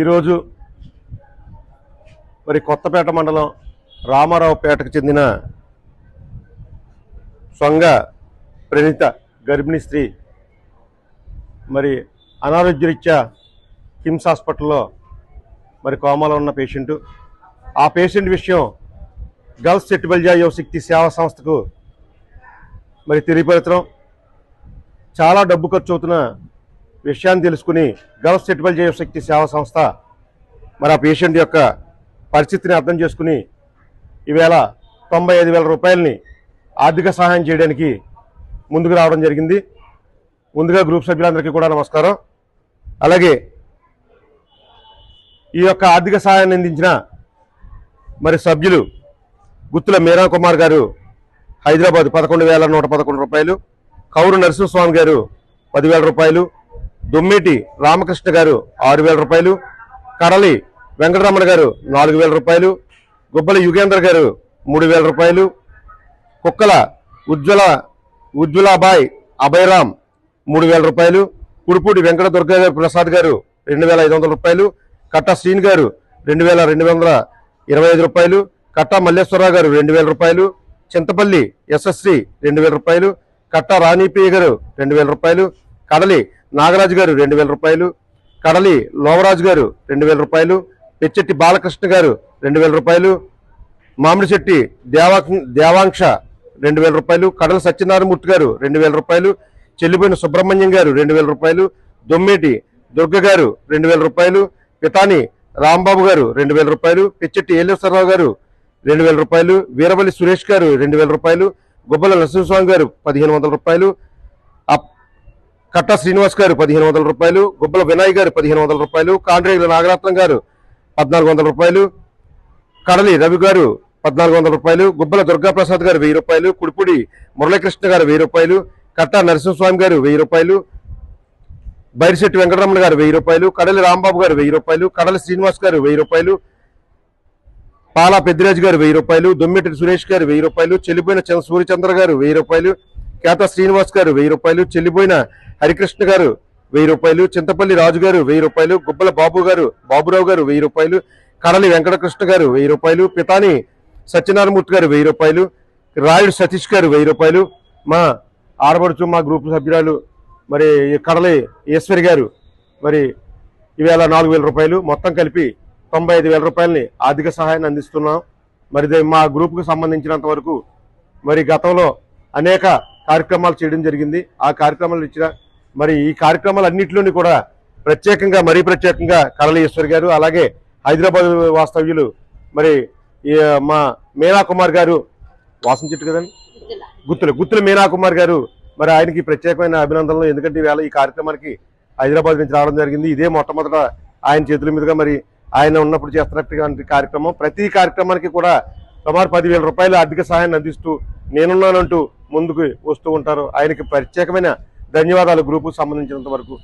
ఈరోజు మరి కొత్తపేట మండలం రామారావుపేటకు చెందిన సొంగ ప్రణీత గర్భిణీ స్త్రీ మరి అనారోగ్యరీత్యా కిమ్స్ హాస్పిటల్లో మరి కోమాలో ఉన్న పేషెంటు. ఆ పేషెంట్ విషయం గర్ల్స్ సెట్టిబల్జా యువశక్తి సేవా సంస్థకు మరి తెలియపరచడం, చాలా డబ్బు ఖర్చు అవుతున్న విషయాన్ని తెలుసుకుని గర్ల్స్ సెట్టిబల్జా యువశక్తి సేవా సంస్థ మరి ఆ పేషెంట్ యొక్క పరిస్థితిని అర్థం చేసుకుని ఈవేళ 95,000 రూపాయలని ఆర్థిక సహాయం చేయడానికి ముందుకు రావడం జరిగింది. ముందుగా గ్రూప్ సభ్యులందరికీ కూడా నమస్కారం. అలాగే ఈ యొక్క ఆర్థిక సహాయాన్ని అందించిన మరి సభ్యులు గుత్తుల మీరా కుమార్ గారు హైదరాబాద్ 11,111 రూపాయలు, కౌరు నరసింహస్వామి గారు 10,000 రూపాయలు, దొమ్మేటి రామకృష్ణ గారు 6,000 రూపాయలు, కడలి వెంకటరమణ గారు 4,000 రూపాయలు, గుబ్బల యుగేంద్ర గారు 3,000 రూపాయలు, కుక్కల ఉజ్వలాబాయ్ అభయరామ్ 3,000 రూపాయలు, కుడుపూడి వెంకట దుర్గా గారు ప్రసాద్ గారు 2,500 రూపాయలు, కట్ట శ్రీని గారు 2,225 రూపాయలు, కట్ట మల్లేశ్వరరావు గారు 2,000 రూపాయలు, చింతపల్లి యశస్వి 2,000 రూపాయలు, కట్ట రాణిప్రియ గారు 2,000 రూపాయలు, కడలి నాగరాజు గారు 2,000 రూపాయలు, కడలి లోవరాజు గారు 2,000 రూపాయలు, పెచ్చెట్టి బాలకృష్ణ గారు 2,000 రూపాయలు, మామిడిశెట్టి దేవాంక్ష 2,000 రూపాయలు, కడల సత్యనారాయణమూర్తి గారు 2,000 రూపాయలు, చెల్లిపోయిన సుబ్రహ్మణ్యం గారు 2,000 రూపాయలు, దొమ్మేటి దుర్గ గారు 2,000 రూపాయలు, పితాని రాంబాబు గారు 2,000 రూపాయలు, పెచ్చెట్టి ఏలేశ్వరరావు గారు 2,000 రూపాయలు, వీరవల్లి సురేష్ గారు 2,000 రూపాయలు, గుబ్బల నరసింహస్వామి గారు 1,500 రూపాయలు, కట్టా శ్రీనివాస్ గారు 1,500 రూపాయలు, గుబ్బల వినాయక్ గారు 1,500 రూపాయలు, కాండ్రేగుల నాగరత్నం గారు 1,400 రూపాయలు, కడలి రవి గారు 1,400 రూపాయలు, గుబ్బల దుర్గాప్రసాద్ గారు 1,000 రూపాయలు, కుడిపూడి మురళీకృష్ణ గారు 1,000 రూపాయలు, కట్టా నరసింహస్వామి గారు 1,000 రూపాయలు, బైరిశెట్టి వెంకటరమణ గారు 1,000 రూపాయలు, కడలి రాంబాబు గారు 1,000 రూపాయలు, కడలి శ్రీనివాస్ గారు 1,000 రూపాయలు, పాలా పెద్దిరాజు గారు 1,000 రూపాయలు, దొమ్మిటి సురేష్ గారు 1,000 రూపాయలు, చెల్లిపోయిన సూర్యచంద్ర గారు 1,000 రూపాయలు, కేత శ్రీనివాస్ గారు 1,000 రూపాయలు, చెల్లిపోయిన హరికృష్ణ గారు 1,000 రూపాయలు, చింతపల్లి రాజు గారు 1,000 రూపాయలు, గుబ్బల బాబురావు గారు 1,000 రూపాయలు, కడలి వెంకటకృష్ణ గారు 1,000 రూపాయలు, పితాని సత్యనారాయణమూర్తి గారు 1,000 రూపాయలు, రాయుడు సతీష్ గారు 1,000 రూపాయలు, మా ఆడబడుచు మా గ్రూప్ సభ్యురాలు మరి కడలి ఈశ్వరి గారు మరి ఈవేళ 4,000 రూపాయలు, మొత్తం కలిపి 95,000 రూపాయలని ఆర్థిక సహాయాన్ని అందిస్తున్నాం. మరి మా గ్రూప్కు సంబంధించినంత వరకు మరి గతంలో అనేక కార్యక్రమాలు చేయడం జరిగింది. ఆ కార్యక్రమాలు ఇచ్చిన మరి ఈ కార్యక్రమాలన్నింటిలోని కూడా మరీ ప్రత్యేకంగా కడలి ఈశ్వరి గారు, అలాగే హైదరాబాద్ వాస్తవ్యులు మరి మా మీనా కుమార్ గారు, వాసన చెట్టు కదండి, గుత్తుల మీనా కుమార్ గారు, మరి ఆయనకి ప్రత్యేకమైన అభినందనలు. ఎందుకంటే ఈవేళ ఈ కార్యక్రమానికి హైదరాబాద్ నుంచి రావడం జరిగింది. ఇదే మొట్టమొదట ఆయన చేతుల మీదుగా మరి ఆయన ఉన్నప్పుడు చేస్తున్నటువంటి కార్యక్రమం. ప్రతి కార్యక్రమానికి కూడా సుమారు 10,000 రూపాయలు ఆర్థిక సహాయాన్ని అందిస్తూ నేనున్నానంటూ ముందుకు వస్తూ ఉంటారు. ఆయనకి ప్రత్యేకమైన ధన్యవాదాలు గ్రూపుకు సంబంధించినంత వరకు.